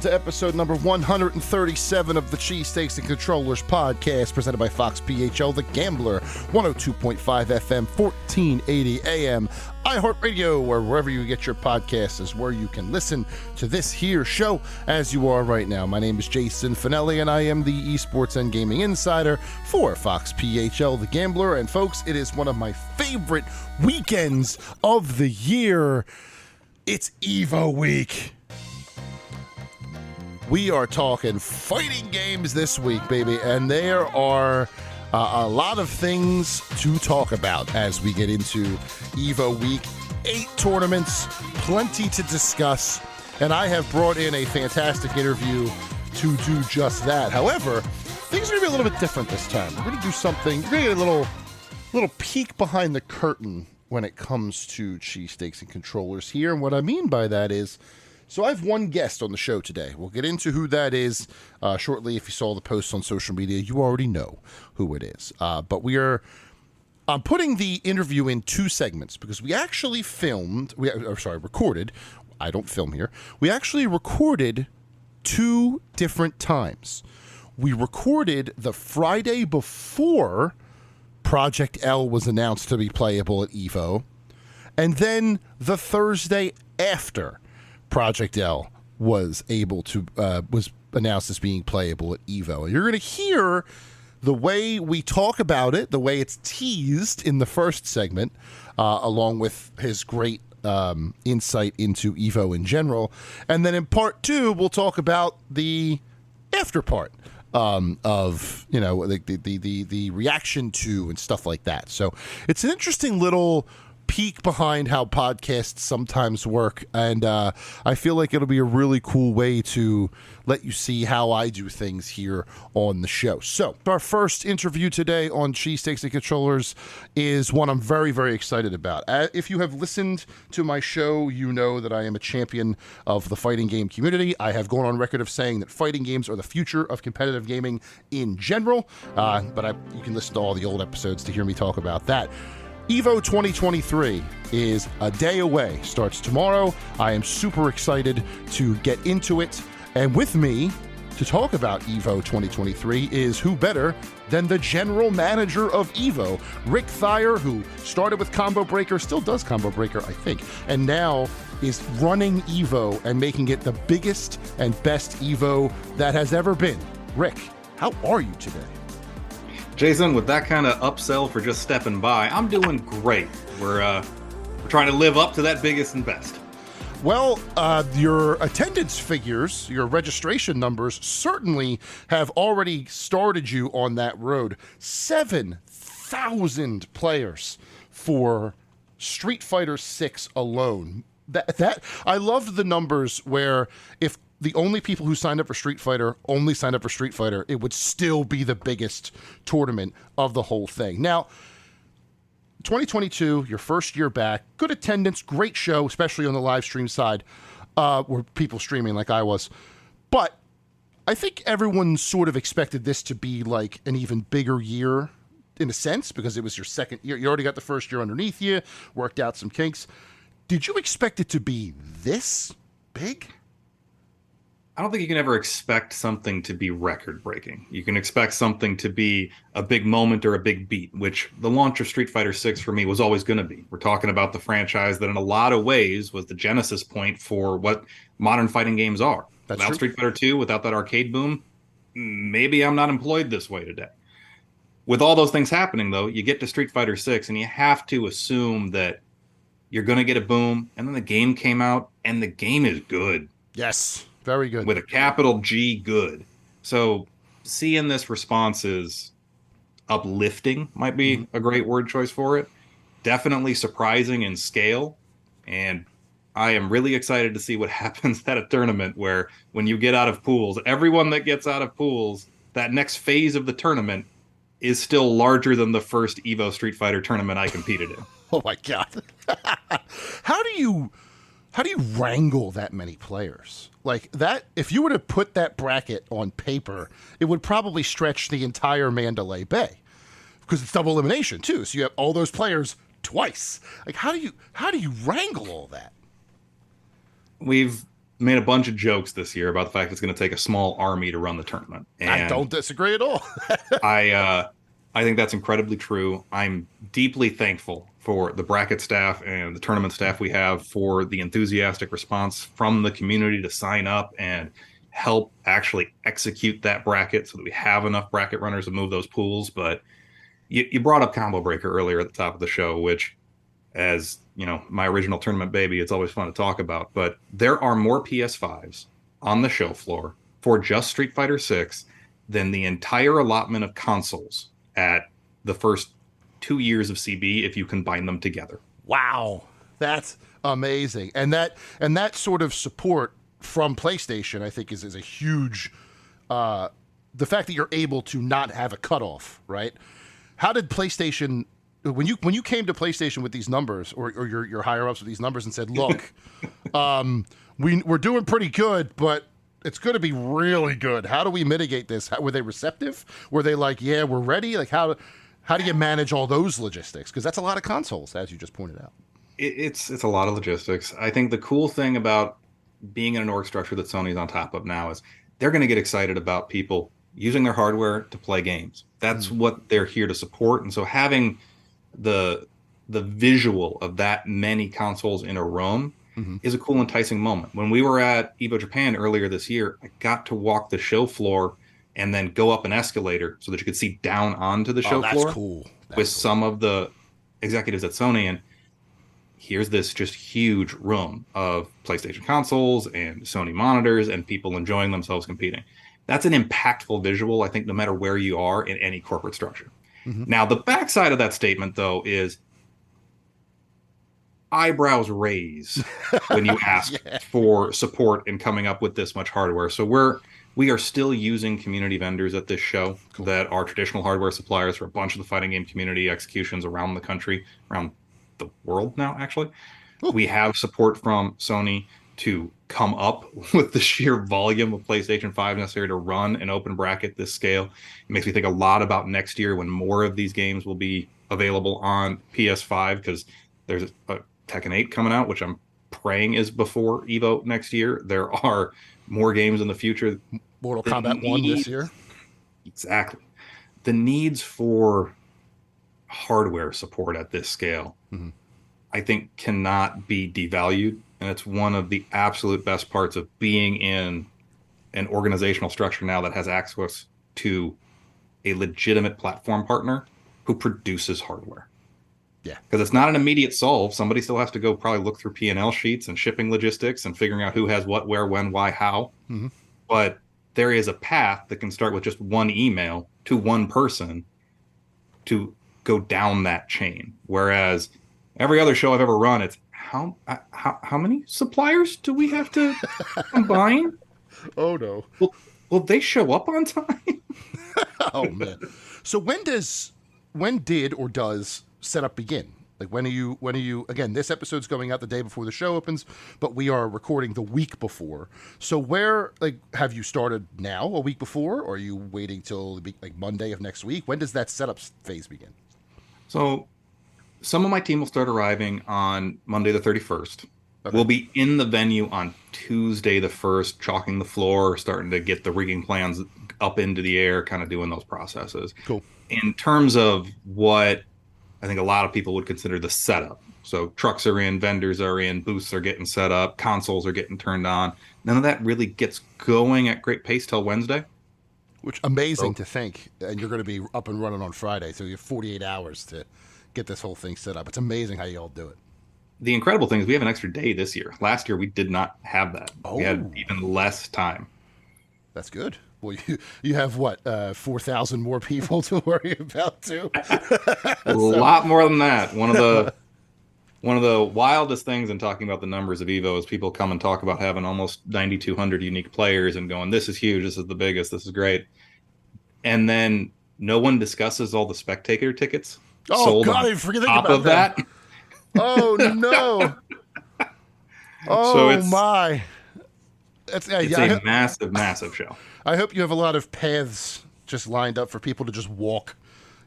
to episode number 137 of the Cheesesteaks and Controllers podcast, presented by Fox PHL, The Gambler, 102.5 FM, 1480 AM, iHeartRadio, or wherever you get your podcasts is where you can listen to this here show as you are right now. My name is Jason Finelli, and I am the esports and gaming insider for Fox PHL, The Gambler. And folks, it is one of my favorite weekends of the year. It's EVO week. We are talking fighting games this week, baby, and there are a lot of things to talk about as we get into EVO week. 8 tournaments, plenty to discuss, and I have brought in a fantastic interview to do just that. However, things are going to be a little bit different this time. We're going to do something, we're going to get a little peek behind the curtain when it comes to Cheesesteaks and Controllers here, and what I mean by that is, so I have one guest on the show today. We'll get into who that is shortly. If you saw the posts on social media, you already know who it is. But I'm putting the interview in 2 segments because we actually recorded. I don't film here. We actually recorded 2 different times. We recorded the Friday before Project L was announced to be playable at EVO, and then the Thursday after Project L was announced as being playable at EVO. And you're going to hear the way we talk about it, the way it's teased in the first segment, along with his great insight into EVO in general. And then in part 2, we'll talk about the after part of, you know, the reaction to and stuff like that. So it's an interesting little peek behind how podcasts sometimes work, and I feel like it'll be a really cool way to let you see how I do things here on the show. So our first interview today on Cheesesteaks and Controllers is one I'm very, very excited about. If you have listened to my show, you know that I am a champion of the fighting game community. I have gone on record of saying that fighting games are the future of competitive gaming in general, but you can listen to all the old episodes to hear me talk about that. EVO 2023 is a day away, starts tomorrow. I am super excited to get into it. And with me to talk about EVO 2023 is who better than the general manager of EVO, Rick Thiher, who started with Combo Breaker, still does Combo Breaker, I think, and now is running EVO and making it the biggest and best EVO that has ever been. Rick, how are you today? Jason, with that kind of upsell for just stepping by, I'm doing great. We're trying to live up to that biggest and best. Well, your attendance figures, your registration numbers certainly have already started you on that road. 7,000 players for Street Fighter 6 alone. That I loved the numbers where if the only people who signed up for Street Fighter only signed up for Street Fighter, it would still be the biggest tournament of the whole thing. Now, 2022, your first year back, good attendance, great show, especially on the live stream side, where people streaming like I was. But I think everyone sort of expected this to be like an even bigger year in a sense, because it was your second year. You already got the first year underneath you, worked out some kinks. Did you expect it to be this big? I don't think you can ever expect something to be record-breaking. You can expect something to be a big moment or a big beat, which the launch of Street Fighter 6 for me was always going to be. We're talking about the franchise that in a lot of ways was the genesis point for what modern fighting games are. That's without true. Street Fighter 2, without that arcade boom, maybe I'm not employed this way today. With all those things happening, though, you get to Street Fighter 6 and you have to assume that you're going to get a boom, and then the game came out, and the game is good. Yes. Very good. With a capital G, good. So seeing this response is uplifting, might be a great word choice for it. Definitely surprising in scale. And I am really excited to see what happens at a tournament where when you get out of pools, everyone that gets out of pools, that next phase of the tournament is still larger than the first EVO Street Fighter tournament I competed in. Oh my God. How do you wrangle that many players? Like that, if you were to put that bracket on paper, it would probably stretch the entire Mandalay Bay because it's double elimination too. So you have all those players twice. Like how do you wrangle all that? We've made a bunch of jokes this year about the fact it's going to take a small army to run the tournament, I and don't disagree at all. I think that's incredibly true. I'm deeply thankful for the bracket staff and the tournament staff we have for the enthusiastic response from the community to sign up and help actually execute that bracket so that we have enough bracket runners to move those pools. But you brought up Combo Breaker earlier at the top of the show, which, as you know, my original tournament baby, it's always fun to talk about. But there are more PS5s on the show floor for just Street Fighter 6 than the entire allotment of consoles at the first 2 years of CB if you combine them together. Wow, that's amazing. And that sort of support from PlayStation, I think, is a huge. The fact that you're able to not have a cutoff, right? How did PlayStation, when you came to PlayStation with these numbers, or your higher ups with these numbers, and said, "Look, we're doing pretty good, but it's going to be really good. How do we mitigate this?" Were they receptive? Were they like, "Yeah, we're ready"? Like how do you manage all those logistics? Because that's a lot of consoles, as you just pointed out. It's a lot of logistics. I think the cool thing about being in an org structure that Sony's on top of now is they're going to get excited about people using their hardware to play games. That's what they're here to support. And so having the visual of that many consoles in a room is a cool, enticing moment. When we were at EVO Japan earlier this year, I got to walk the show floor and then go up an escalator so that you could see down onto the show floor. Cool. With some of the executives at Sony. And here's this just huge room of PlayStation consoles and Sony monitors and people enjoying themselves competing. That's an impactful visual, I think, no matter where you are in any corporate structure. Now, the backside of that statement, though, is eyebrows raise when you ask for support in coming up with this much hardware. So we are still using community vendors at this show that are traditional hardware suppliers for a bunch of the fighting game community executions around the country, around the world now, actually. We have support from Sony to come up with the sheer volume of PlayStation 5 necessary to run an open bracket this scale. It makes me think a lot about next year when more of these games will be available on PS5, because there's a Tekken 8 coming out, which I'm praying is before EVO next year. There are more games in the future. Mortal Kombat 1 this year. Exactly. The needs for hardware support at this scale, I think, cannot be devalued. And it's one of the absolute best parts of being in an organizational structure now that has access to a legitimate platform partner who produces hardware. Yeah. Because it's not an immediate solve. Somebody still has to go probably look through P&L sheets and shipping logistics and figuring out who has what, where, when, why, how. But there is a path that can start with just one email to one person to go down that chain. Whereas every other show I've ever run, it's how many suppliers do we have to combine? Oh no! Will they show up on time? Oh man! So when did or does setup begin? Like when are you? Again, this episode's going out the day before the show opens, but we are recording the week before. So have you started now a week before, or are you waiting till like Monday of next week? When does that setup phase begin? So some of my team will start arriving on Monday the 31st. Okay. We'll be in the venue on Tuesday the 1st, chalking the floor, starting to get the rigging plans up into the air, kind of doing those processes. Cool. In terms of what I think a lot of people would consider the setup. So trucks are in, vendors are in, booths are getting set up, consoles are getting turned on. None of that really gets going at great pace till Wednesday. Which amazing to think. And you're going to be up and running on Friday, so you have 48 hours to get this whole thing set up. It's amazing how you all do it. The incredible thing is we have an extra day this year. Last year we did not have that. Oh. We had even less time. That's good. Well, you have what, 4,000 more people to worry about too? A lot more than that. One of the wildest things in talking about the numbers of EVO is people come and talk about having almost 9,200 unique players and going, "This is huge. This is the biggest. This is great." And then no one discusses all the spectator tickets. Oh God, I forget about that. Oh no! Oh so my! It's a massive, massive show. I hope you have a lot of paths just lined up for people to just walk,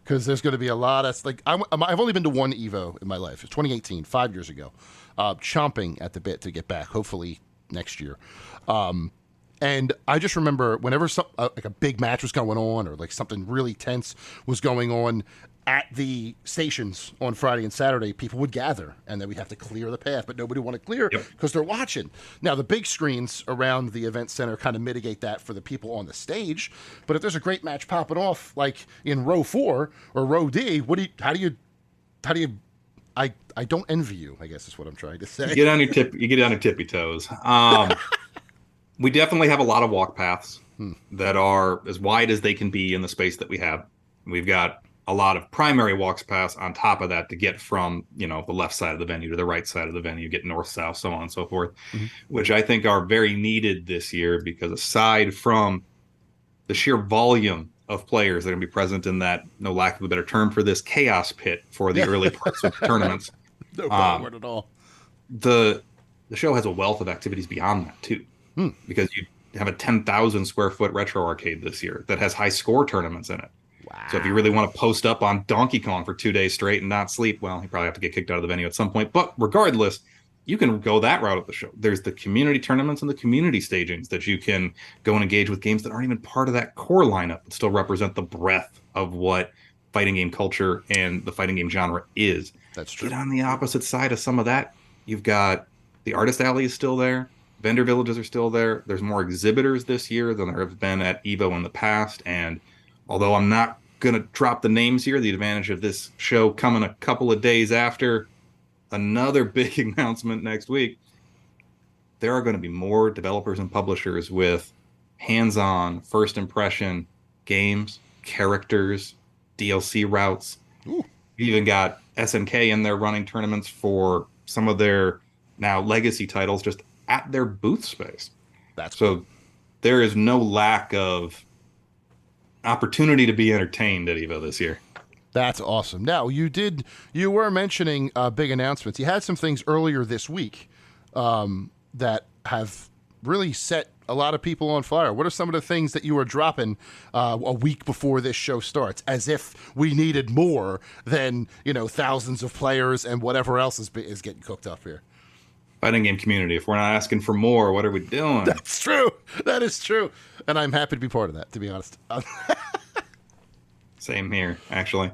because there's going to be a lot of I've only been to one EVO in my life. It's 2018, 5 years ago. Chomping at the bit to get back. Hopefully, next year. And I just remember whenever like a big match was going on or like something really tense was going on at the stations on Friday and Saturday, people would gather and then we'd have to clear the path, but nobody would want to clear because they're watching. Now, the big screens around the event center kind of mitigate that for the people on the stage. But if there's a great match popping off, like in row 4 or row D, how do you, I don't envy you, I guess is what I'm trying to say. You get on your tippy toes. We definitely have a lot of walk paths that are as wide as they can be in the space that we have. We've got a lot of primary walks paths on top of that to get from, the left side of the venue to the right side of the venue, get north, south, so on and so forth, which I think are very needed this year because aside from the sheer volume of players that are going to be present in that, no lack of a better term for this, chaos pit for the early parts of the tournaments. No bad word at all. The show has a wealth of activities beyond that too, because you have a 10,000 square foot retro arcade this year that has high score tournaments in it. Wow. So if you really want to post up on Donkey Kong for 2 days straight and not sleep, well, you probably have to get kicked out of the venue at some point. But regardless, you can go that route of the show. There's the community tournaments and the community stagings that you can go and engage with games that aren't even part of that core lineup, but still represent the breadth of what fighting game culture and the fighting game genre is. That's true. Get on the opposite side of some of that. You've got the Artist Alley is still there. Vendor villages are still there. There's more exhibitors this year than there have been at EVO in the past. And although I'm not going to drop the names here, the advantage of this show coming a couple of days after another big announcement next week, there are going to be more developers and publishers with hands-on first impression games, characters, DLC routes. Ooh. You even got SNK in there running tournaments for some of their now legacy titles just at their booth space. That's so cool. There is no lack of opportunity to be entertained at EVO this year. That's awesome. Now, you were mentioning big announcements. You had some things earlier this week that have really set a lot of people on fire. What are some of the things that you were dropping a week before this show starts, as if we needed more than, thousands of players and whatever else is getting cooked up here? Fighting game community. If we're not asking for more, what are we doing? That's true. That is true. And I'm happy to be part of that, to be honest. Same here, actually.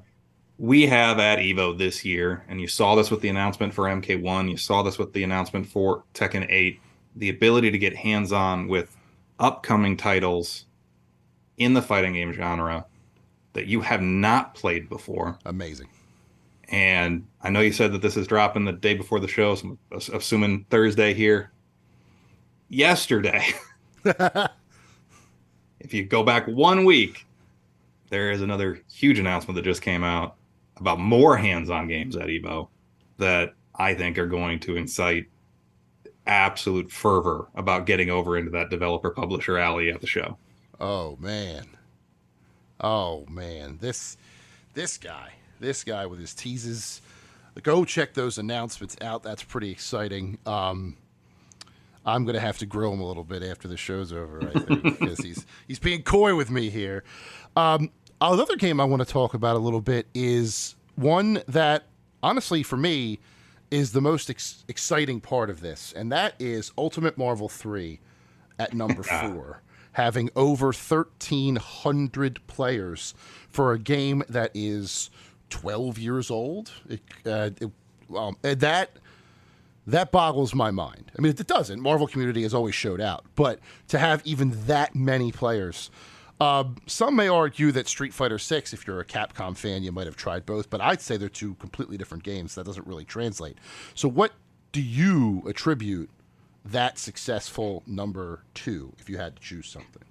We have at EVO this year, and you saw this with the announcement for MK1, you saw this with the announcement for Tekken 8, the ability to get hands-on with upcoming titles in the fighting game genre that you have not played before. Amazing. And I know you said that this is dropping the day before the show, so I'm assuming Thursday here. Yesterday, if you go back 1 week, there is another huge announcement that just came out about more hands-on games at EVO that I think are going to incite absolute fervor about getting over into that developer-publisher alley at the show. Oh, man. This guy with his teases. Go check those announcements out. That's pretty exciting. I'm going to have to grill him a little bit after the show's over, I think, because he's being coy with me here. Another game I want to talk about a little bit is one that, honestly, for me, is the most exciting part of this, and that is Ultimate Marvel 3 at number 4, having over 1,300 players for a game that is 12 years old. That boggles my mind. I mean, it doesn't. Marvel community has always showed out, but to have even that many players. Some may argue that Street Fighter 6, if you're a Capcom fan, you might have tried both, but I'd say they're two completely different games. That doesn't really translate. So what do you attribute that successful number to, if you had to choose something?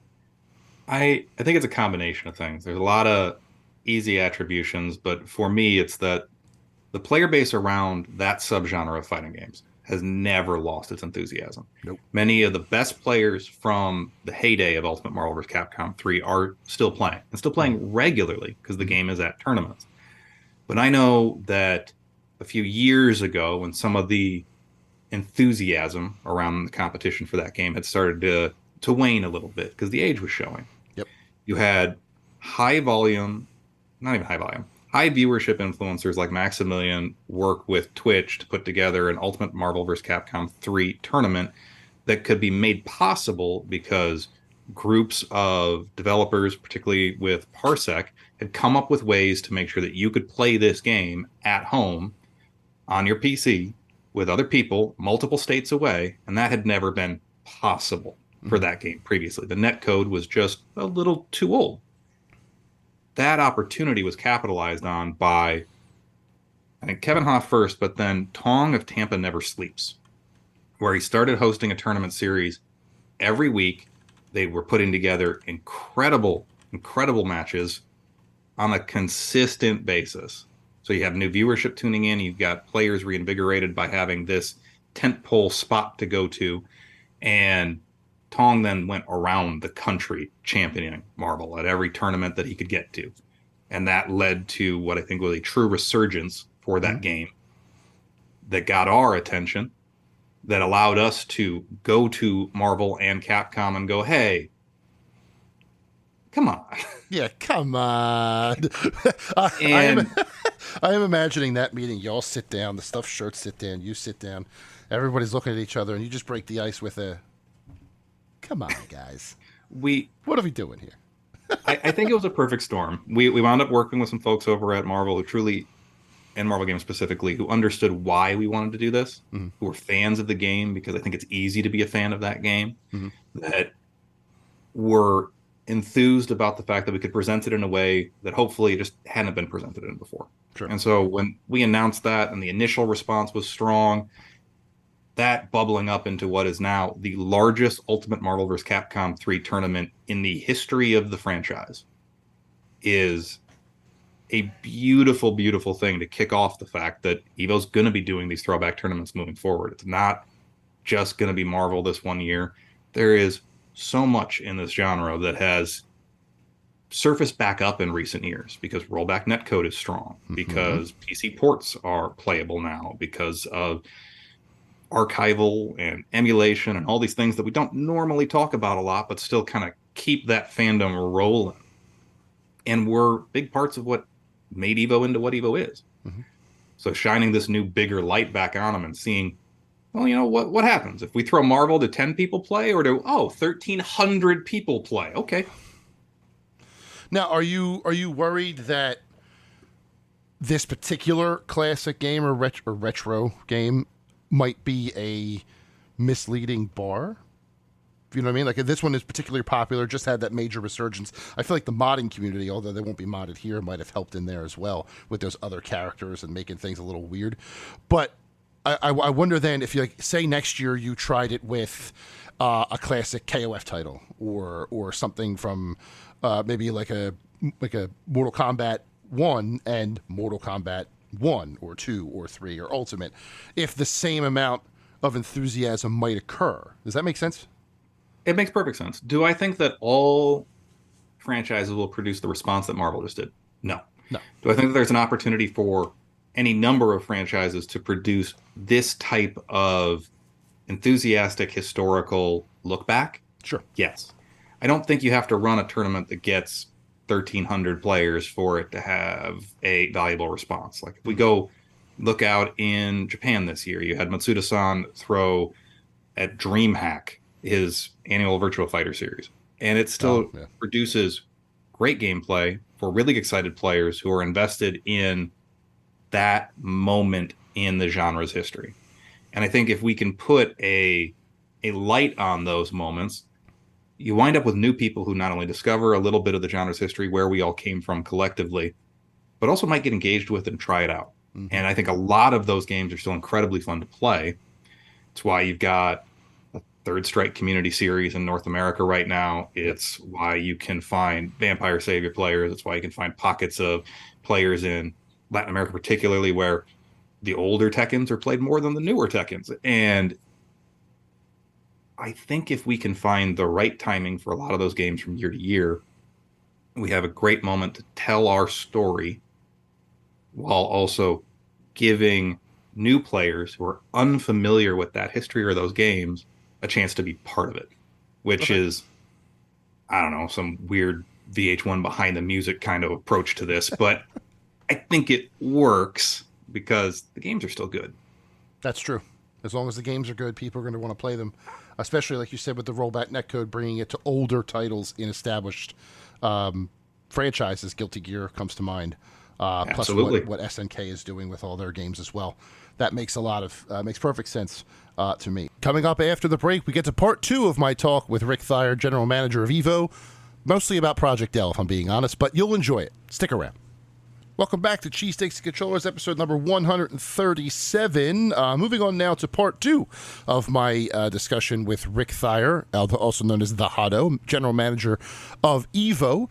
I think it's a combination of things. There's a lot of easy attributions, but for me, it's that the player base around that subgenre of fighting games has never lost its enthusiasm. Nope. Many of the best players from the heyday of Ultimate Marvel vs. Capcom 3 are still playing, and still playing regularly because the game is at tournaments. But I know that a few years ago, when some of the enthusiasm around the competition for that game had started to wane a little bit because the age was showing. Yep. You had high volume, not even high volume, high viewership influencers like Maximilian work with Twitch to put together an Ultimate Marvel vs. Capcom 3 tournament that could be made possible because groups of developers, particularly with Parsec, had come up with ways to make sure that you could play this game at home on your PC with other people multiple states away, and that had never been possible for Mhm. that game previously. The netcode was just a little too old. That opportunity was capitalized on by, I think, Kevin Hoff first, but then Tong of Tampa Never Sleeps, where he started hosting a tournament series every week. They were putting together incredible, incredible matches on a consistent basis. So you have new viewership tuning in. You've got players reinvigorated by having this tentpole spot to go to. And Tong then went around the country championing Marvel at every tournament that he could get to. And that led to what I think was a true resurgence for that Mhm. game that got our attention, that allowed us to go to Marvel and Capcom and go, hey, come on. Yeah, come on. I am And I am imagining that meeting. You all sit down, the stuffed shirts sit down, you sit down, everybody's looking at each other, and you just break the ice with a, come on, guys. we What are we doing here? I think it was a perfect storm. We wound up working with some folks over at Marvel who truly, and Marvel Games specifically, who understood why we wanted to do this, Mhm. who were fans of the game, because I think it's easy to be a fan of that game, Mhm. that were enthused about the fact that we could present it in a way that hopefully just hadn't been presented in before. Sure. And so when we announced that and the initial response was strong, that bubbling up into what is now the largest Ultimate Marvel vs. Capcom 3 tournament in the history of the franchise is a beautiful, beautiful thing to kick off the fact that EVO's going to be doing these throwback tournaments moving forward. It's not just going to be Marvel this one year. There is so much in this genre that has surfaced back up in recent years because rollback netcode is strong, Mm-hmm. because PC ports are playable now, because of archival and emulation and all these things that we don't normally talk about a lot, but still kind of keep that fandom rolling. And we're big parts of what made EVO into what EVO is. Mm-hmm. So shining this new bigger light back on them and seeing, well, you know what happens if we throw Marvel to 10 people play, or do 1,300 people play? Okay. Now, are you worried that this particular classic game or retro game might be a misleading bar? You know what I mean? Like this one is particularly popular, just had that major resurgence. I feel like the modding community, although they won't be modded here, might have helped in there as well with those other characters and making things a little weird. But I wonder then if you like, say next year you tried it with a classic KOF title or something from maybe like a Mortal Kombat 1 and Mortal Kombat 1 or 2 or 3 or Ultimate, if the same amount of enthusiasm might occur. Does that make sense? It makes perfect sense. Do I think that all franchises will produce the response that Marvel just did? No. No. Do I think that there's an opportunity for any number of franchises to produce this type of enthusiastic historical look back? Sure. Yes. I don't think you have to run a tournament that gets 1,300 players for it to have a valuable response. Like if we go look out in Japan this year, you had Matsuda-san throw at DreamHack his annual Virtual Fighter series, and it Oh, still yeah. produces great gameplay for really excited players who are invested in that moment in the genre's history. And I think if we can put a light on those moments, you wind up with new people who not only discover a little bit of the genre's history, where we all came from collectively, but also might get engaged with and try it out. Mm-hmm. And I think a lot of those games are still incredibly fun to play. It's why you've got a Third Strike community series in North America right now. Yep. It's why you can find Vampire Savior players. It's why you can find pockets of players in Latin America, particularly where the older Tekkens are played more than the newer Tekkens. And I think if we can find the right timing for a lot of those games from year to year, we have a great moment to tell our story while also giving new players who are unfamiliar with that history or those games a chance to be part of it, which Okay. is, I don't know, some weird VH1 behind the music kind of approach to this, but I think it works because the games are still good. That's true. As long as the games are good, people are going to want to play them. especially like you said with the rollback netcode, bringing it to older titles in established franchises. Guilty Gear comes to mind. Plus Absolutely. what SNK is doing with all their games as well. That makes makes perfect sense to me. Coming up after the break, we get to part 2 of my talk with Rick Thiher, general manager of EVO. Mostly about Project L, if I'm being honest, but you'll enjoy it. Stick around. Welcome back to Cheesesteaks and Controllers, episode number 137. Moving on now to part 2 of my discussion with Rick Thiher, also known as TheHadou, general manager of EVO.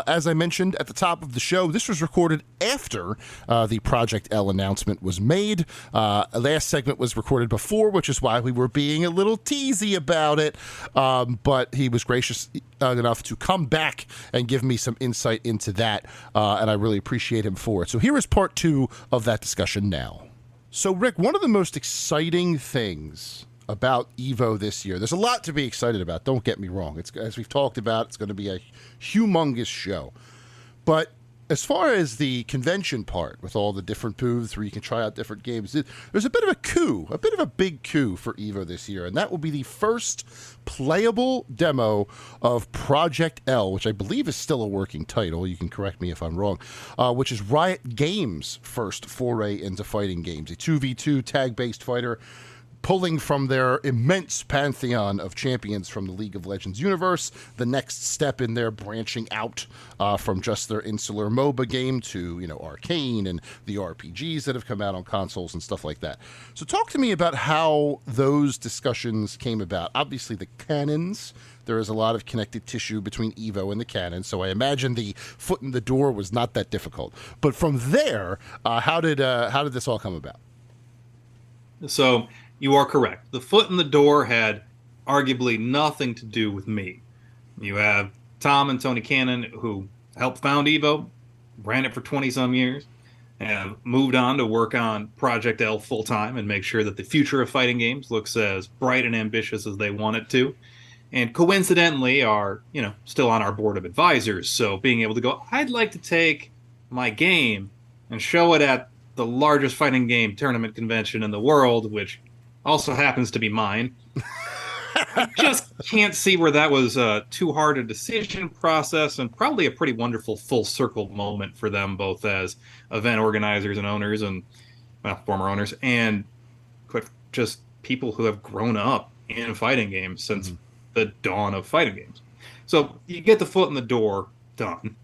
As I mentioned at the top of the show, this was recorded after the Project L announcement was made. Last segment was recorded before, which is why we were being a little teasy about it. But he was gracious enough to come back and give me some insight into that, and I really appreciate him for it. So here is part 2 of that discussion now. So Rick, one of the most exciting things about EVO this year, there's a lot to be excited about, don't get me wrong. It's, as we've talked about, it's going to be a humongous show. But as far as the convention part, with all the different booths where you can try out different games, there's a bit of a big coup for EVO this year, and that will be the first playable demo of Project L, which I believe is still a working title. You can correct me if I'm wrong, which is Riot Games' first foray into fighting games, a 2v2 tag-based fighter, pulling from their immense pantheon of champions from the League of Legends universe, the next step in their branching out from just their insular MOBA game to, Arcane and the RPGs that have come out on consoles and stuff like that. So talk to me about how those discussions came about. Obviously, the canons, there is a lot of connected tissue between EVO and the canon, so I imagine the foot in the door was not that difficult. But from there, how did this all come about? So you are correct. The foot in the door had arguably nothing to do with me. You have Tom and Tony Cannon, who helped found EVO, ran it for 20-some years, and moved on to work on Project L full-time and make sure that the future of fighting games looks as bright and ambitious as they want it to. And coincidentally are, still on our board of advisors. So being able to go, I'd like to take my game and show it at the largest fighting game tournament convention in the world, which also happens to be mine. I just can't see where that was too hard a decision process, and probably a pretty wonderful full circle moment for them, both as event organizers and owners, and former owners, and just people who have grown up in fighting games since the dawn of fighting games. So you get the foot in the door done,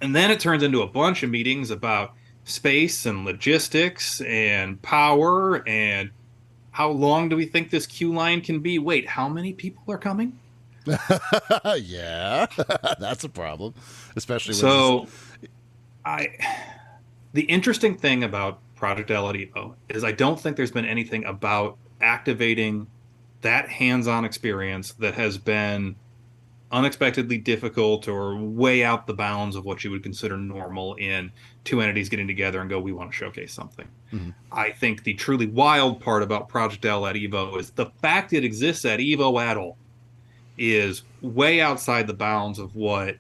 and then it turns into a bunch of meetings about space and logistics and power and how long do we think this queue line can be? Wait, how many people are coming? Yeah, that's a problem, especially when the interesting thing about Project L at EVO is I don't think there's been anything about activating that hands-on experience that has been unexpectedly difficult or way out the bounds of what you would consider normal in two entities getting together and go, we want to showcase something. I think the truly wild part about Project L at EVO is the fact it exists at EVO at all is way outside the bounds of what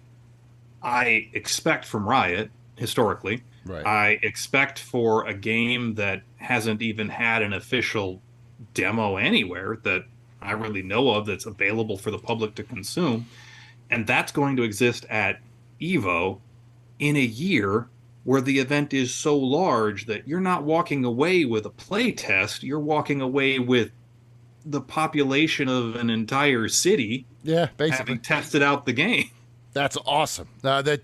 I expect from Riot historically. Right. I expect for a game that hasn't even had an official demo anywhere that I really know of that's available for the public to consume. And that's going to exist at EVO in a year where the event is so large that you're not walking away with a play test. You're walking away with the population of an entire city. Yeah, basically having tested out the game. That's awesome. Did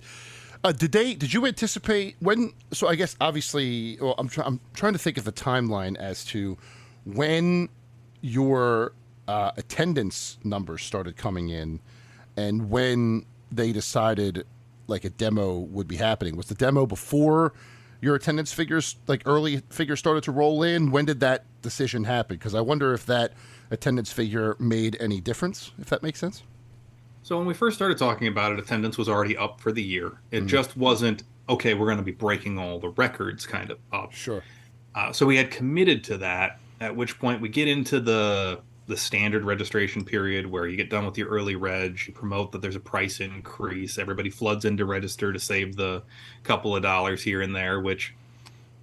you anticipate when? So I guess obviously, well, I'm trying to think of the timeline as to when your attendance numbers started coming in, and when they decided like a demo would be happening. Was the demo before your attendance figures, like early figures, started to roll in? When did that decision happen? Because I wonder if that attendance figure made any difference, if that makes sense. So when we first started talking about it, attendance was already up for the year. It just wasn't, okay, we're going to be breaking all the records kind of up. Sure. So we had committed to that, at which point we get into the standard registration period where you get done with your early reg, you promote that there's a price increase, everybody floods in to register to save the couple of dollars here and there, which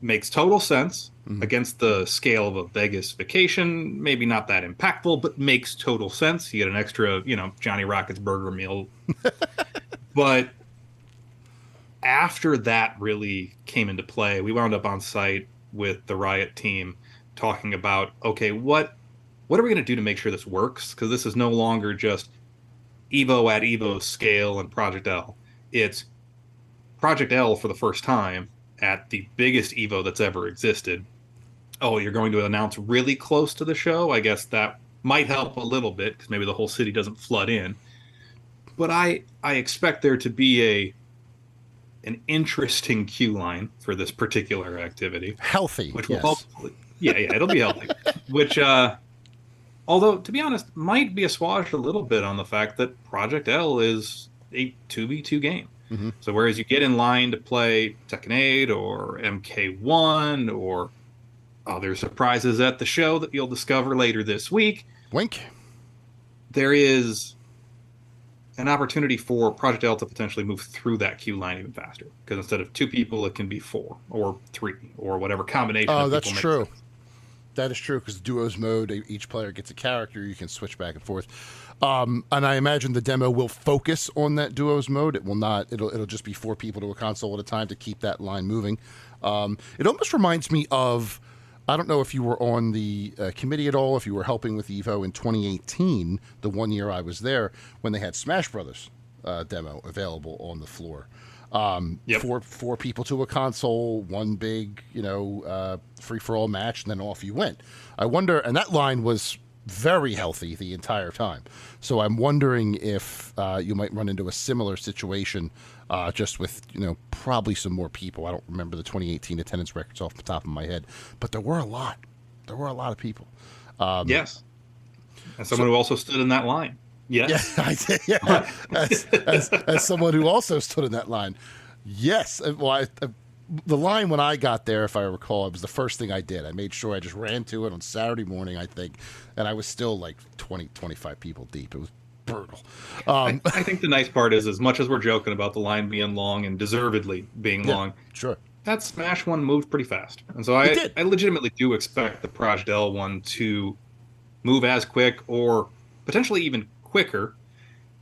makes total sense against the scale of a Vegas vacation. Maybe not that impactful, but makes total sense. You get an extra, Johnny Rockets burger meal. But after that really came into play, we wound up on site with the Riot team talking about, okay, what are we going to do to make sure this works? Because this is no longer just EVO at EVO scale and Project L. It's Project L for the first time at the biggest EVO that's ever existed. Oh, you're going to announce really close to the show? I guess that might help a little bit because maybe the whole city doesn't flood in. But I expect there to be an interesting queue line for this particular activity. Healthy, which yes. will hopefully, yeah, it'll be healthy. Which, although to be honest, might be assuaged a little bit on the fact that Project L is a 2v2 game. Mm-hmm. So whereas you get in line to play Tekken 8 or MK1 or other surprises at the show that you'll discover later this week, wink, there is an opportunity for Project L to potentially move through that queue line even faster. Because instead of 2 people, it can be 4 or 3 or whatever combination of people. That's true. That is true, because duos mode, each player gets a character. You can switch back and forth. And I imagine the demo will focus on that duos mode. It will not. It'll just be 4 people to a console at a time to keep that line moving. It almost reminds me of, I don't know if you were on the committee at all, if you were helping with EVO in 2018, the 1 year I was there, when they had Smash Brothers demo available on the floor. Yep. Four people to a console, one big, free-for-all match, and then off you went. I wonder, and that line was very healthy the entire time. So I'm wondering if you might run into a similar situation, just with, probably some more people. I don't remember the 2018 attendance records off the top of my head, but there were a lot. There were a lot of people. Yes. As someone who also stood in that line. Yes. Yeah, I did. Yeah. As someone who also stood in that line. Yes. Well, the line when I got there, if I recall, it was the first thing I did. I made sure I just ran to it on Saturday morning, I think, and I was still like 20, 25 people deep. It was brutal. I think the nice part is, as much as we're joking about the line being long and deservedly being long, sure, that Smash one moved pretty fast. And so I legitimately do expect the Project L one to move as quick or potentially even quicker,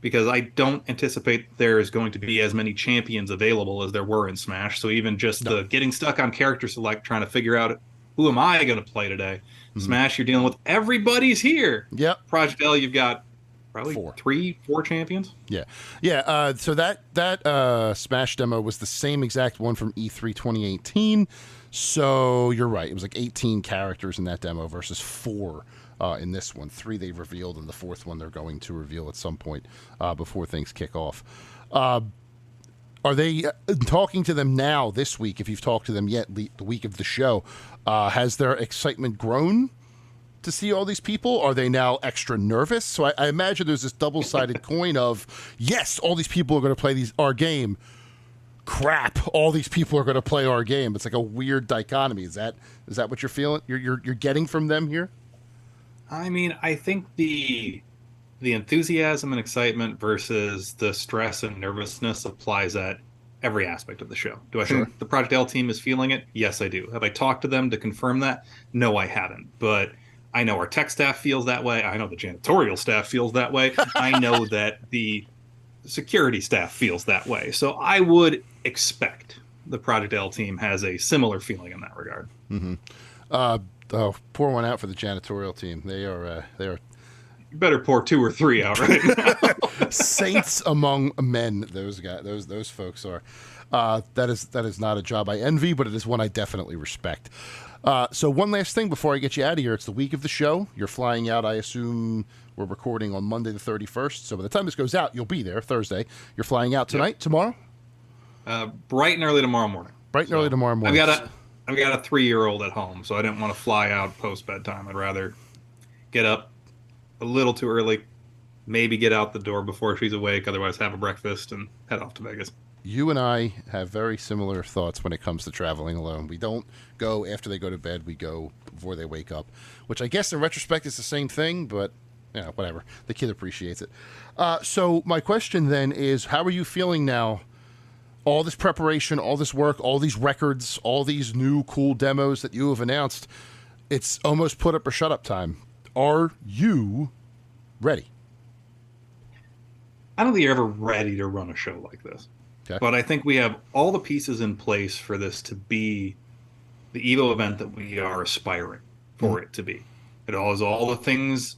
because I don't anticipate there's going to be as many champions available as there were in Smash. So even just the getting stuck on character select, trying to figure out who am I going to play today. Mm-hmm. Smash, you're dealing with everybody's here. Yep. Project L, you've got probably 4 champions. Yeah. So that Smash demo was the same exact one from E3 2018. So you're right. It was like 18 characters in that demo versus 4 in this one. 3 they've revealed, and the 4th one they're going to reveal at some point before things kick off. Are they talking to them now this week? If you've talked to them yet, the week of the show, has their excitement grown to see all these people? Are they now extra nervous? So I imagine there's this double-sided coin of, yes, all these people are going to play our game. Crap, all these people are going to play our game. It's like a weird dichotomy. Is that what you're feeling? You're getting from them here? I mean, I think the enthusiasm and excitement versus the stress and nervousness applies at every aspect of the show. Do I think the Project L team is feeling it? Yes, I do. Have I talked to them to confirm that? No, I haven't. But I know our tech staff feels that way. I know the janitorial staff feels that way. I know that the security staff feels that way. So I would expect the Project L team has a similar feeling in that regard. Mm-hmm. Pour one out for the janitorial team. They are. You better pour 2 or 3 out right now. Saints among men. Those guys. Those folks are. That is not a job I envy, but it is one I definitely respect. So one last thing before I get you out of here. It's the week of the show. You're flying out, I assume. We're recording on Monday the 31st. So by the time this goes out, you'll be there Thursday. You're flying out tonight, tomorrow? Bright and early tomorrow morning. Early tomorrow morning. I've got a 3-year-old at home, so I didn't want to fly out post bedtime. I'd rather get up a little too early, maybe get out the door before she's awake, otherwise have a breakfast and head off to Vegas. You and I have very similar thoughts when it comes to traveling alone. We don't go after they go to bed. We go before they wake up, which I guess in retrospect is the same thing, but whatever. The kid appreciates it. So my question then is, how are you feeling now all this preparation, all this work, all these records, all these new cool demos that you have announced, it's almost put up or shut up time. Are you ready? I don't think you're ever ready to run a show like this. Okay. But I think we have all the pieces in place for this to be the EVO event that we are aspiring for it to be. It has all the things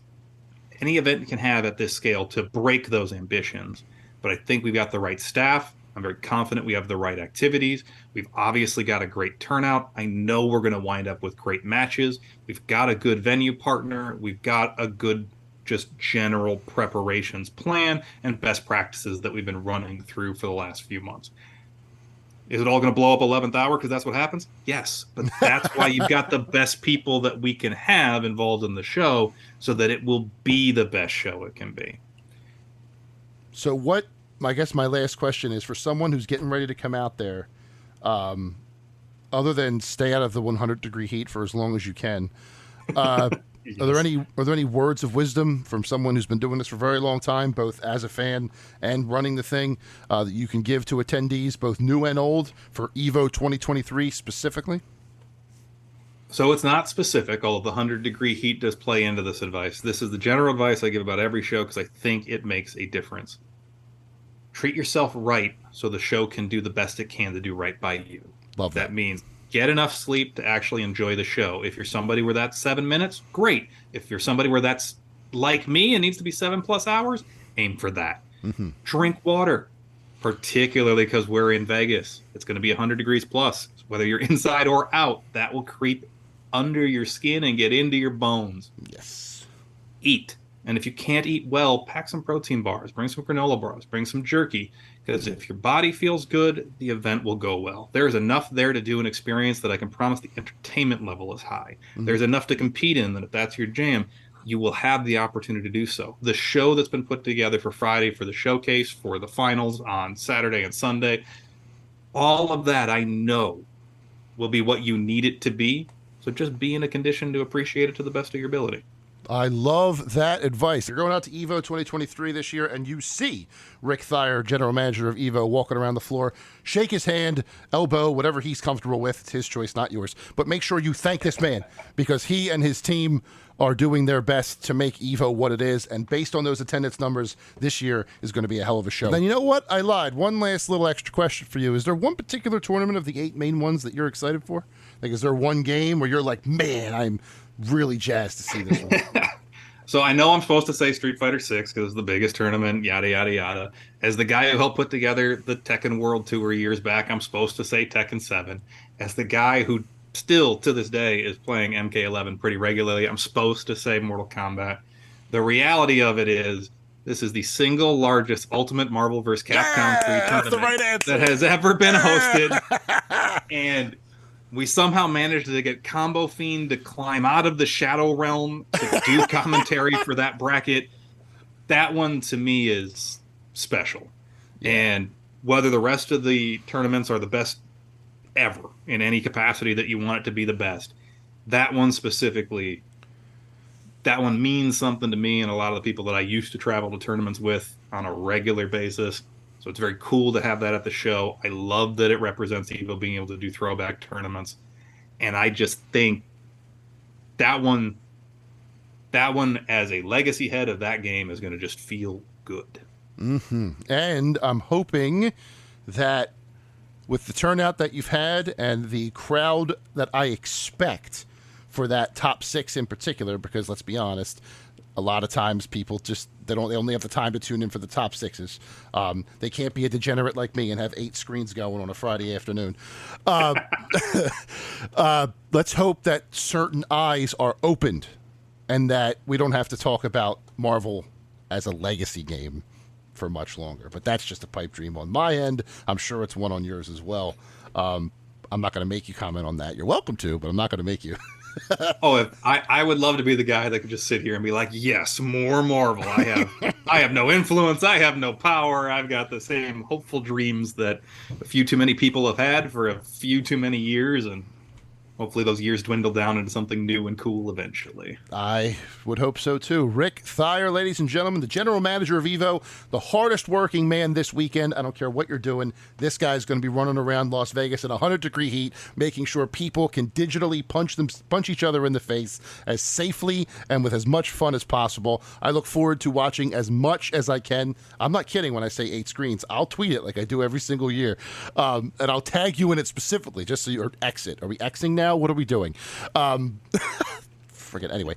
any event can have at this scale to break those ambitions. But I think we've got the right staff. I'm very confident we have the right activities. We've obviously got a great turnout. I know we're going to wind up with great matches. We've got a good venue partner. We've got a good just general preparations plan and best practices that we've been running through for the last few months. Is it all going to blow up 11th hour because that's what happens? Yes, but that's why you've got the best people that we can have involved in the show so that it will be the best show it can be. So what, I guess my last question is, for someone who's getting ready to come out there, other than stay out of the 100-degree heat for as long as you can, yes. Are there any words of wisdom from someone who's been doing this for a very long time, both as a fan and running the thing, that you can give to attendees, both new and old, for EVO 2023 specifically? So it's not specific, although the 100-degree heat does play into this advice. This is the general advice I give about every show because I think it makes a difference. Treat yourself right so the show can do the best it can to do right by you. Love that. That means get enough sleep to actually enjoy the show. If you're somebody where that's 7 minutes, great. If you're somebody where that's like me and needs to be 7+ hours, aim for that. Mm-hmm. Drink water, particularly because we're in Vegas. It's going to be 100 degrees plus. Whether you're inside or out, that will creep under your skin and get into your bones. Yes. Eat. And if you can't eat well, pack some protein bars, bring some granola bars, bring some jerky. Because if your body feels good, the event will go well. There's enough there to do an experience that I can promise the entertainment level is high. Mm-hmm. There's enough to compete in that if that's your jam, you will have the opportunity to do so. The show that's been put together for Friday, for the showcase, for the finals on Saturday and Sunday, all of that I know will be what you need it to be. So just be in a condition to appreciate it to the best of your ability. I love that advice. You're going out to EVO 2023 this year, and you see Rick Thiher, general manager of EVO, walking around the floor. Shake his hand, elbow, whatever he's comfortable with. It's his choice, not yours. But make sure you thank this man, because he and his team are doing their best to make EVO what it is. And based on those attendance numbers, this year is going to be a hell of a show. Then you know what? I lied. One last little extra question for you. Is there one particular tournament of the 8 main ones that you're excited for? Like, is there one game where you're like, man, I'm really jazzed to see this one? So I know I'm supposed to say Street Fighter 6 because it's the biggest tournament, yada, yada, yada. As the guy who helped put together the Tekken World Tour years back, I'm supposed to say Tekken 7. As the guy who still, to this day, is playing MK11 pretty regularly, I'm supposed to say Mortal Kombat. The reality of it is, this is the single largest Ultimate Marvel vs. Capcom 3 tournament that has ever been hosted. And we somehow managed to get Combo Fiend to climb out of the Shadow Realm to do commentary for that bracket. That one, to me, is special. Yeah. And whether the rest of the tournaments are the best ever in any capacity that you want it to be the best, that one specifically, that one means something to me and a lot of the people that I used to travel to tournaments with on a regular basis. So it's very cool to have that at the show. I love that it represents EVO being able to do throwback tournaments. And I just think that one as a legacy head of that game is going to just feel good. Mm-hmm. And I'm hoping that with the turnout that you've had and the crowd that I expect for that top 6 in particular, because let's be honest, a lot of times people just they only have the time to tune in for the top 6s. They can't be a degenerate like me and have 8 screens going on a Friday afternoon. Let's hope that certain eyes are opened and that we don't have to talk about Marvel as a legacy game for much longer. But that's just a pipe dream on my end. I'm sure it's one on yours as well. I'm not going to make you comment on that. You're welcome to, but I'm not going to make you. I would love to be the guy that could just sit here and be like, yes, more Marvel. I have no influence. I have no power. I've got the same hopeful dreams that a few too many people have had for a few too many years, and hopefully those years dwindle down into something new and cool eventually. I would hope so too. Rick Thiher, ladies and gentlemen, the general manager of EVO, the hardest working man this weekend. I don't care what you're doing. This guy's going to be running around Las Vegas in 100-degree heat, making sure people can digitally punch each other in the face as safely and with as much fun as possible. I look forward to watching as much as I can. I'm not kidding when I say 8 screens. I'll tweet it like I do every single year. And I'll tag you in it specifically just so you're exit. Are we Xing now? What are we doing? Forget anyway.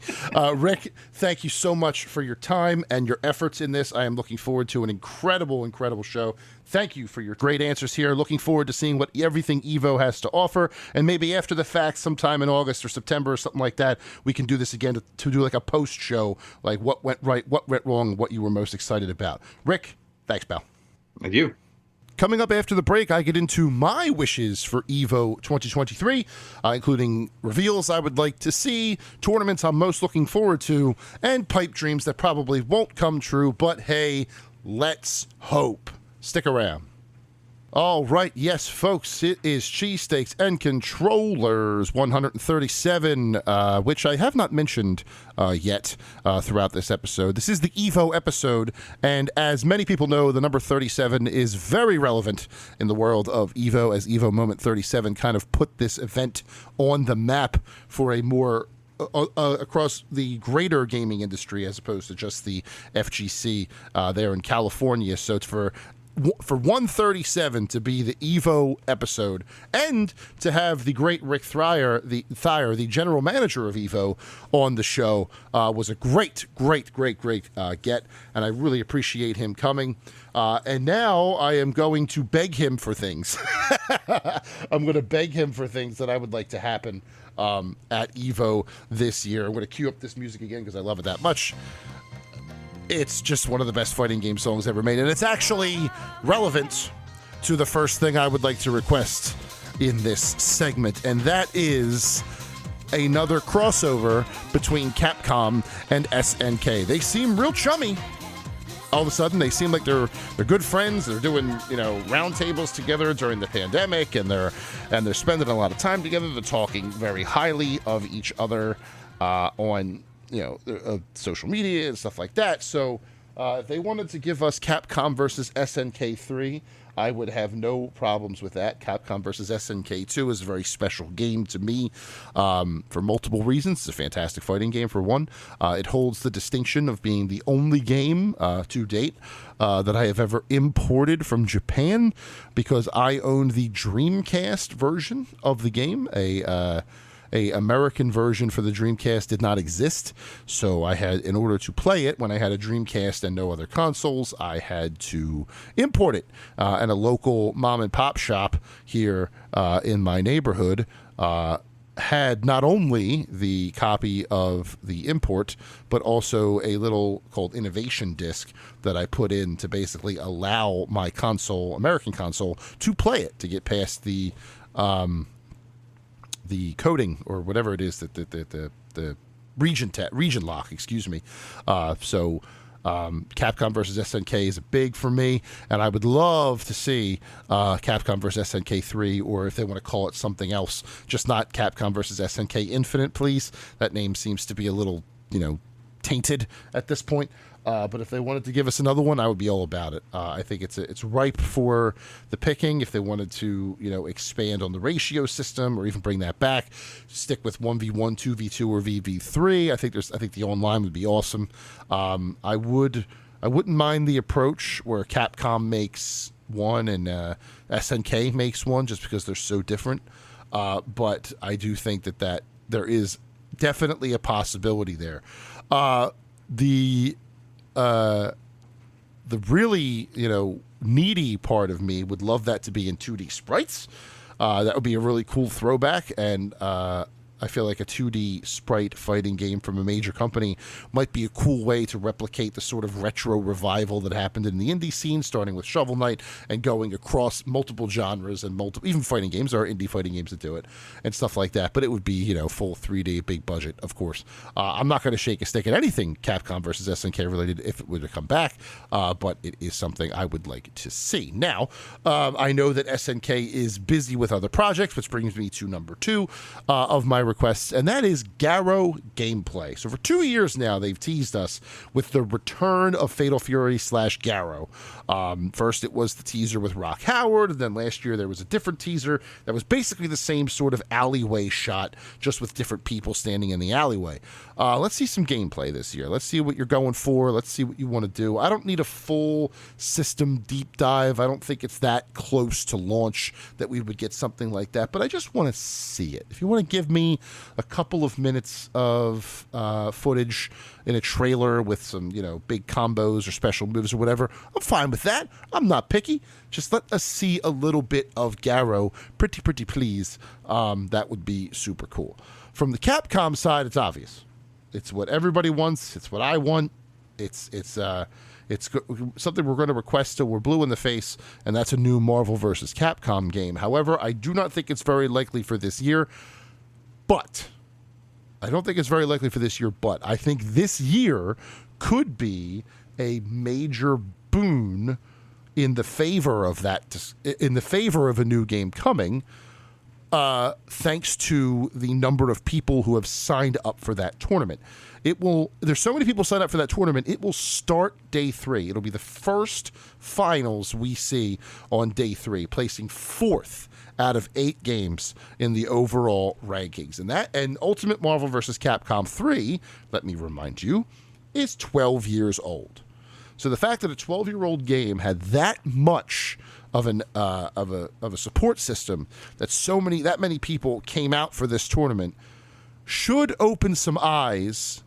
Rick, thank you so much for your time and your efforts in this. I am looking forward to an incredible show. Thank you for your great answers here. Looking forward to seeing what everything EVO has to offer. And maybe after the fact, sometime in August or September or something like that, we can do this again to do like a post show, like what went right, what went wrong, what you were most excited about. Rick, thanks, pal. Thank you. Coming up after the break, I get into my wishes for EVO 2023, including reveals I would like to see, tournaments I'm most looking forward to, and pipe dreams that probably won't come true, but hey, let's hope. Stick around. All right, yes, folks, it is Cheesesteaks and Controllers 137, which I have not mentioned yet throughout this episode. This is the EVO episode, and as many people know, the number 37 is very relevant in the world of EVO, as EVO Moment 37 kind of put this event on the map for a more across the greater gaming industry as opposed to just the FGC there in California. So it's for 137 to be the EVO episode and to have the great Rick Thiher, the general manager of EVO, on the show was a great get, and I really appreciate him coming. And now I am going to beg him for things. I'm going to beg him for things that I would like to happen at EVO this year. I'm going to cue up this music again because I love it that much. It's just one of the best fighting game songs ever made, and it's actually relevant to the first thing I would like to request in this segment, and that is another crossover between Capcom and SNK. They seem real chummy. All of a sudden, they seem like they're good friends. They're doing roundtables together during the pandemic, and they're spending a lot of time together. They're talking very highly of each other on social media and stuff like that. So if they wanted to give us Capcom versus SNK 3, I would have no problems with that. Capcom versus SNK 2 is a very special game to me for multiple reasons. It's a fantastic fighting game, for one. It holds the distinction of being the only game to date that I have ever imported from Japan, because I owned the Dreamcast version of the game. A American version for the Dreamcast did not exist, so I had, in order to play it when I had a Dreamcast and no other consoles, I had to import it. And a local mom and pop shop here in my neighborhood had not only the copy of the import, but also a little called innovation disc that I put in to basically allow my console, American console, to play it, to get past the coding or whatever it is that the region lock, excuse me. So Capcom versus SNK is big for me, and I would love to see Capcom versus SNK 3, or if they want to call it something else, just not Capcom versus SNK Infinite, please. That name seems to be a little, tainted at this point. But if they wanted to give us another one, I would be all about it. I think it's ripe for the picking. If they wanted to, expand on the ratio system or even bring that back, stick with 1v1, 2v2, or VV3. I think the online would be awesome. I wouldn't mind the approach where Capcom makes one and SNK makes one, just because they're so different. But I do think that there is definitely a possibility there. The really, needy part of me would love that to be in 2D sprites. That would be a really cool throwback, and I feel like a 2D sprite fighting game from a major company might be a cool way to replicate the sort of retro revival that happened in the indie scene, starting with Shovel Knight and going across multiple genres and even fighting games. There are indie fighting games that do it and stuff like that. But it would be, full 3D, big budget, of course. I'm not going to shake a stick at anything Capcom versus SNK related if it were to come back, but it is something I would like to see. Now, I know that SNK is busy with other projects, which brings me to number 2 of my requests, and that is Garrow gameplay. So for 2 years now, they've teased us with the return of Fatal Fury / Garrow. First, it was the teaser with Rock Howard, and then last year there was a different teaser that was basically the same sort of alleyway shot, just with different people standing in the alleyway. Let's see some gameplay this year. Let's see what you're going for. Let's see what you want to do. I don't need a full system deep dive. I don't think it's that close to launch that we would get something like that, but I just want to see it. If you want to give me a couple of minutes of footage in a trailer with some, big combos or special moves or whatever, I'm fine with that. I'm not picky. Just let us see a little bit of Garrow, pretty please. That would be super cool. From the Capcom side, it's obvious. It's what everybody wants. It's what I want. It's something we're going to request till we're blue in the face, and that's a new Marvel vs. Capcom game. However, I do not think it's very likely for this year, but I think this year could be a major boon in the favor of a new game coming, thanks to the number of people who have signed up for that tournament. There's so many people signed up for that tournament, it will start day 3. It'll be the first finals we see on day 3, placing 4th out of 8 games in the overall rankings. And Ultimate Marvel vs. Capcom 3, let me remind you, is 12 years old. So the fact that a 12-year-old game had that much of a support system, that many people came out for this tournament, should open some eyes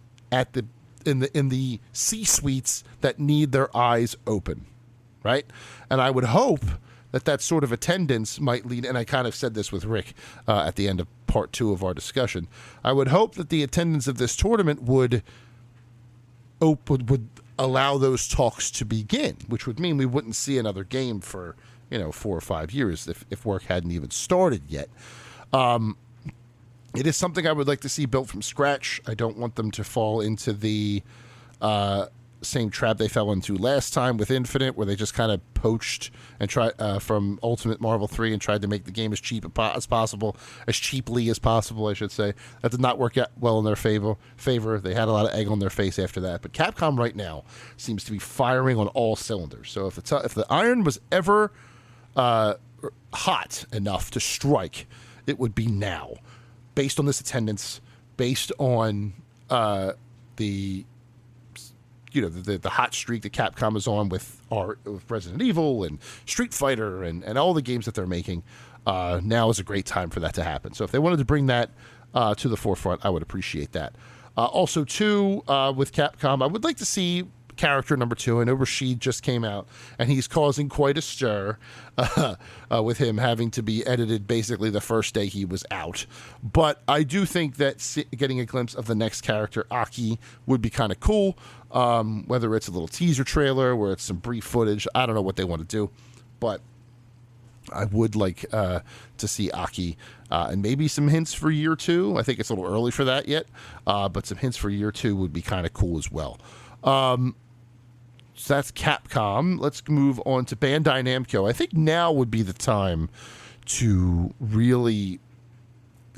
in the C-suites that need their eyes open, right? And I would hope that sort of attendance might lead, and I kind of said this with Rick at the end of part 2 of our discussion, I would hope that the attendance of this tournament would allow those talks to begin, which would mean we wouldn't see another game for 4 or 5 years if work hadn't even started yet. It is something I would like to see built from scratch. I don't want them to fall into the same trap they fell into last time with Infinite, where they just kind of poached and tried from Ultimate Marvel 3 and tried to make the game as cheaply as possible, I should say. That did not work out well in their favor. They had a lot of egg on their face after that. But Capcom right now seems to be firing on all cylinders. So if the iron was ever hot enough to strike, it would be now. Based on this attendance, based on the hot streak that Capcom is on with Resident Evil and Street Fighter and all the games that they're making, now is a great time for that to happen. So if they wanted to bring that to the forefront, I would appreciate that. Also, too, with Capcom, I would like to see character number 2. I know Rashid just came out, and he's causing quite a stir with him having to be edited basically the first day he was out. But I do think that getting a glimpse of the next character, Aki, would be kind of cool. Whether it's a little teaser trailer, where it's some brief footage, I don't know what they want to do, but I would like to see Aki, and maybe some hints for year 2. I think it's a little early for that yet, but some hints for year 2 would be kind of cool as well. So that's Capcom. Let's move on to Bandai Namco. I think now would be the time to really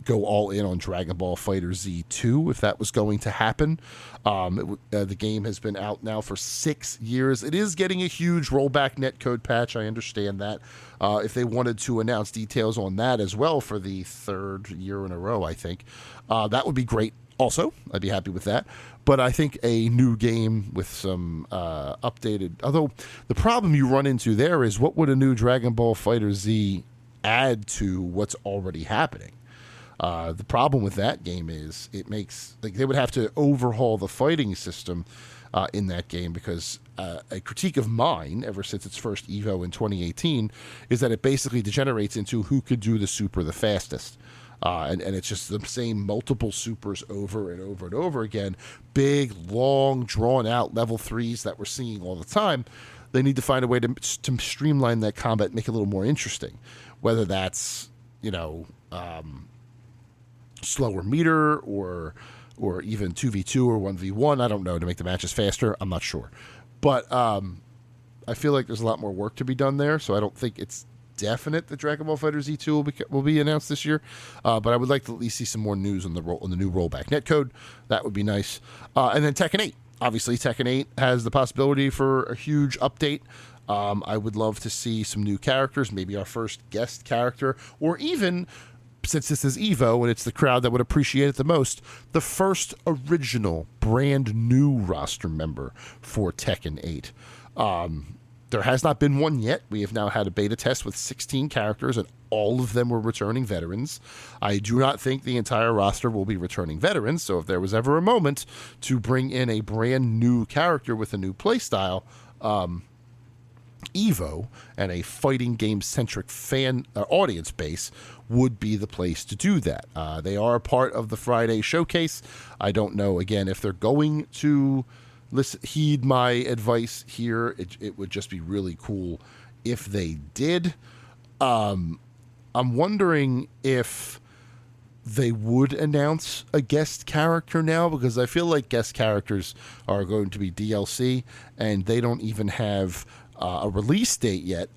go all in on Dragon Ball FighterZ 2 if that was going to happen. The game has been out now for 6 years. It is getting a huge rollback netcode patch. I understand that. If they wanted to announce details on that as well for the 3rd year in a row, I think, that would be great. Also, I'd be happy with that. But I think a new game with some updated... Although, the problem you run into there is, what would a new Dragon Ball FighterZ add to what's already happening? The problem with that game is it makes... they would have to overhaul the fighting system in that game, because a critique of mine, ever since its first EVO in 2018, is that it basically degenerates into who could do the super the fastest. And it's just the same multiple supers over and over and over again. Big, long, drawn-out level 3s that we're seeing all the time. They need to find a way to streamline that combat, make it a little more interesting. Whether that's, slower meter or even 2v2 or 1v1. I don't know, to make the matches faster. I'm not sure. But I feel like there's a lot more work to be done there, so I don't think it's definite that Dragon Ball Fighter Z2 will be announced this year, but I would like to at least see some more news on the new rollback netcode. That would be nice. And then Tekken 8. Obviously, Tekken 8 has the possibility for a huge update. I would love to see some new characters, maybe our first guest character, or even, since this is EVO and it's the crowd that would appreciate it the most, the first original brand new roster member for Tekken 8. There has not been one yet. We have now had a beta test with 16 characters, and all of them were returning veterans. I do not think the entire roster will be returning veterans, so if there was ever a moment to bring in a brand new character with a new playstyle, EVO and a fighting game-centric fan audience base would be the place to do that. They are a part of the Friday showcase. I don't know, again, if they're going to heed my advice here. It would just be really cool if they did. I'm wondering if they would announce a guest character now, because I feel like guest characters are going to be DLC, and they don't even have a release date yet.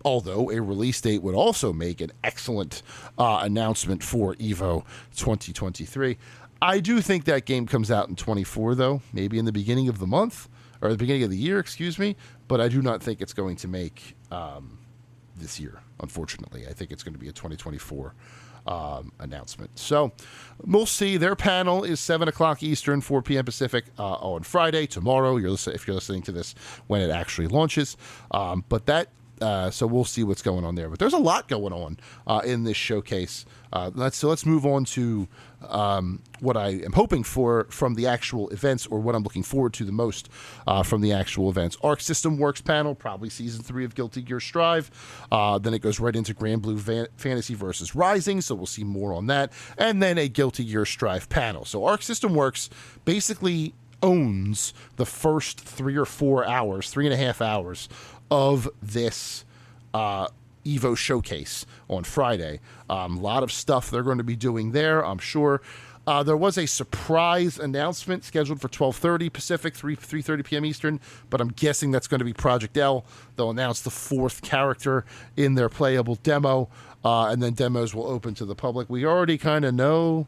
Although a release date would also make an excellent announcement for EVO 2023. I do think that game comes out in 24, though, maybe in the beginning of the month, or the beginning of the year, excuse me, but I do not think it's going to make this year, unfortunately. I think it's going to be a 2024 announcement. So we'll see. Their panel is 7 o'clock Eastern, 4 p.m. Pacific on Friday, tomorrow, if you're listening to this when it actually launches. So we'll see what's going on there. But there's a lot going on in this showcase. Let's move on to what I am hoping for from the actual events, or what I'm looking forward to the most from the actual events. Arc System Works panel, probably Season 3 of Guilty Gear Strive. Then it goes right into Grand Blue Fantasy versus Rising, so we'll see more on that. And then a Guilty Gear Strive panel. So Arc System Works basically owns the first 3.5 hours of this EVO showcase on Friday. A lot of stuff they're going to be doing there, I'm sure. There was a surprise announcement scheduled for 12:30 Pacific, 3:30 p.m. Eastern, but I'm guessing that's going to be Project L. They'll announce the 4th character in their playable demo, and then demos will open to the public. We already kind of know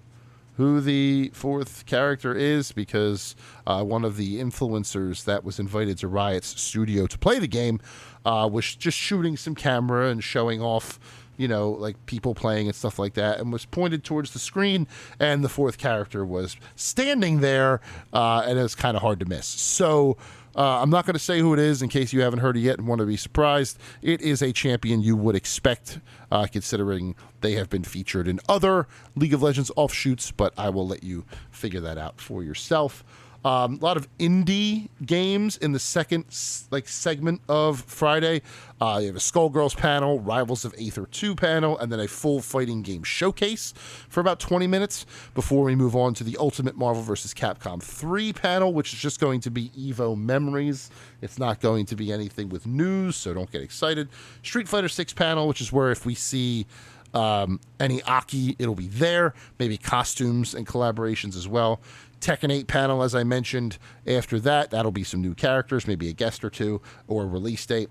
who the 4th character is, because one of the influencers that was invited to Riot's studio to play the game was just shooting some camera and showing off, like people playing and stuff like that, and was pointed towards the screen, and the 4th character was standing there, and it was kind of hard to miss. So I'm not going to say who it is in case you haven't heard it yet and want to be surprised. It is a champion you would expect, considering they have been featured in other League of Legends offshoots, but I will let you figure that out for yourself. A lot of indie games in the second segment of Friday. You have a Skullgirls panel, Rivals of Aether 2 panel, and then a full fighting game showcase for about 20 minutes before we move on to the Ultimate Marvel vs. Capcom 3 panel, which is just going to be EVO memories. It's not going to be anything with news, so don't get excited. Street Fighter 6 panel, which is where if we see any Aki, it'll be there. Maybe costumes and collaborations as well. Tekken 8 panel, as I mentioned. After that, that'll be some new characters, maybe a guest or two, or a release date.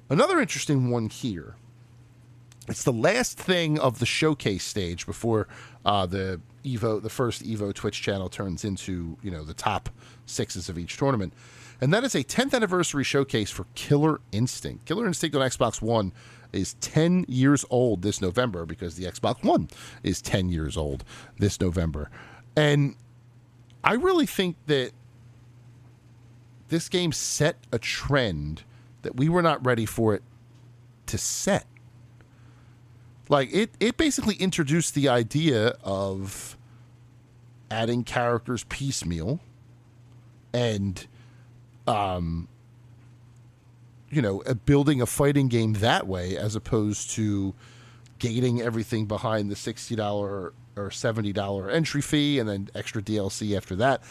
Another interesting one here. It's the last thing of the showcase stage before the first EVO Twitch channel turns into, the top 6s of each tournament. And that is a 10th anniversary showcase for Killer Instinct. Killer Instinct on Xbox One is 10 years old this November, because the Xbox One is 10 years old this November. And I really think that this game set a trend that we were not ready for it to set. Like, it basically introduced the idea of adding characters piecemeal and, building a fighting game that way, as opposed to gating everything behind the $60 or $70 entry fee and then extra DLC after that.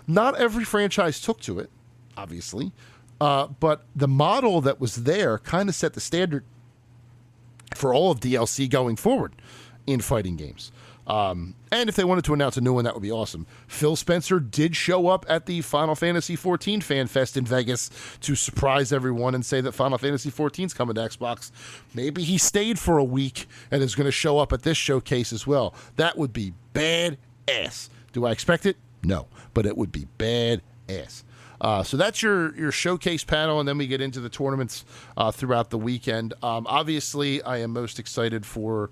Not every franchise took to it, obviously, but the model that was there kind of set the standard for all of DLC going forward in fighting games. And if they wanted to announce a new one, that would be awesome. Phil Spencer did show up at the Final Fantasy XIV Fan Fest in Vegas to surprise everyone and say that Final Fantasy XIV is coming to Xbox. Maybe he stayed for a week and is going to show up at this showcase as well. That would be badass. Do I expect it? No, but it would be badass. So that's your showcase panel, and then we get into the tournaments throughout the weekend. Obviously, I am most excited for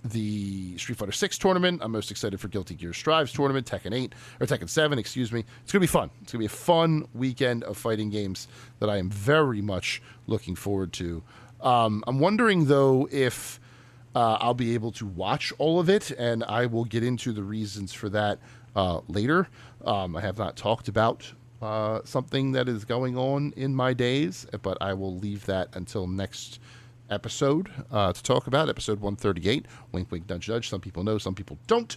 the Street Fighter 6 tournament. I'm most excited for Guilty Gear Strive's tournament, Tekken 7, excuse me. It's going to be fun. It's going to be a fun weekend of fighting games that I am very much looking forward to. I'm wondering, though, if I'll be able to watch all of it, and I will get into the reasons for that later. I have not talked about something that is going on in my days, but I will leave that until next episode to talk about, episode 138. Wink, wink, nudge, nudge. Some people know, some people don't.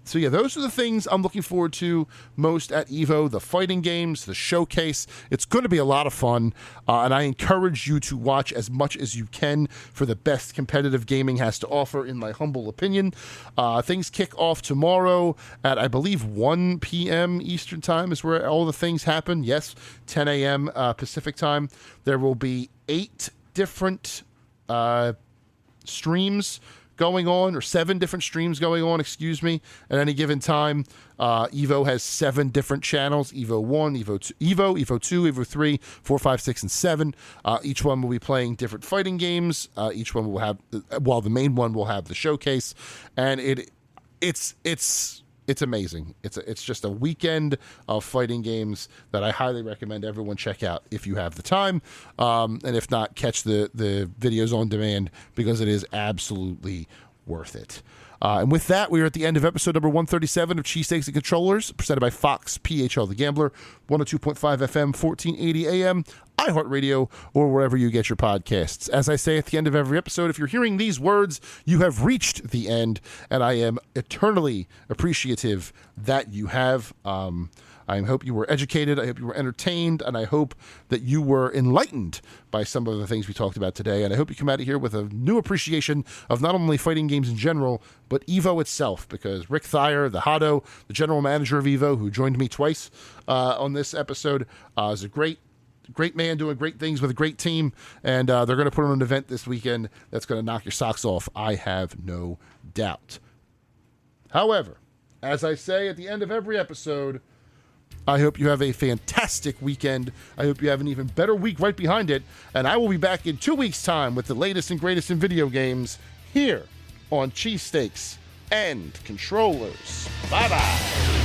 So yeah, those are the things I'm looking forward to most at EVO, the fighting games, the showcase. It's going to be a lot of fun, and I encourage you to watch as much as you can for the best competitive gaming has to offer, in my humble opinion. Things kick off tomorrow at, I believe, 1 p.m. Eastern Time is where all the things happen. Yes, 10 a.m. Pacific Time. There will be 8 different streams going on, or 7 different streams going on, excuse me, at any given time. EVO has 7 different channels: EVO 1, EVO 2, EVO 2, EVO 3, 4, 5, 6, and 7. Each one will be playing different fighting games. Each one will have, while the main one will have the showcase, and it's amazing. It's just a weekend of fighting games that I highly recommend everyone check out if you have the time, and if not, catch the videos on demand, because it is absolutely worth it. And with that, we are at the end of episode number 137 of Cheesesteaks and Controllers, presented by Fox PHL The Gambler, 102.5 FM, 1480 AM, iHeartRadio, or wherever you get your podcasts. As I say at the end of every episode, if you're hearing these words, you have reached the end, and I am eternally appreciative that you have. I hope you were educated, I hope you were entertained, and I hope that you were enlightened by some of the things we talked about today. And I hope you come out of here with a new appreciation of not only fighting games in general, but EVO itself, because Rick Thiher, TheHadou, the general manager of EVO, who joined me twice on this episode, is a great man doing great things with a great team, and they're going to put on an event this weekend that's going to knock your socks off, I have no doubt. However, as I say at the end of every episode, I hope you have a fantastic weekend. I hope you have an even better week right behind it, and I will be back in 2 weeks' time with the latest and greatest in video games here on Cheesesteaks and Controllers. Bye-bye.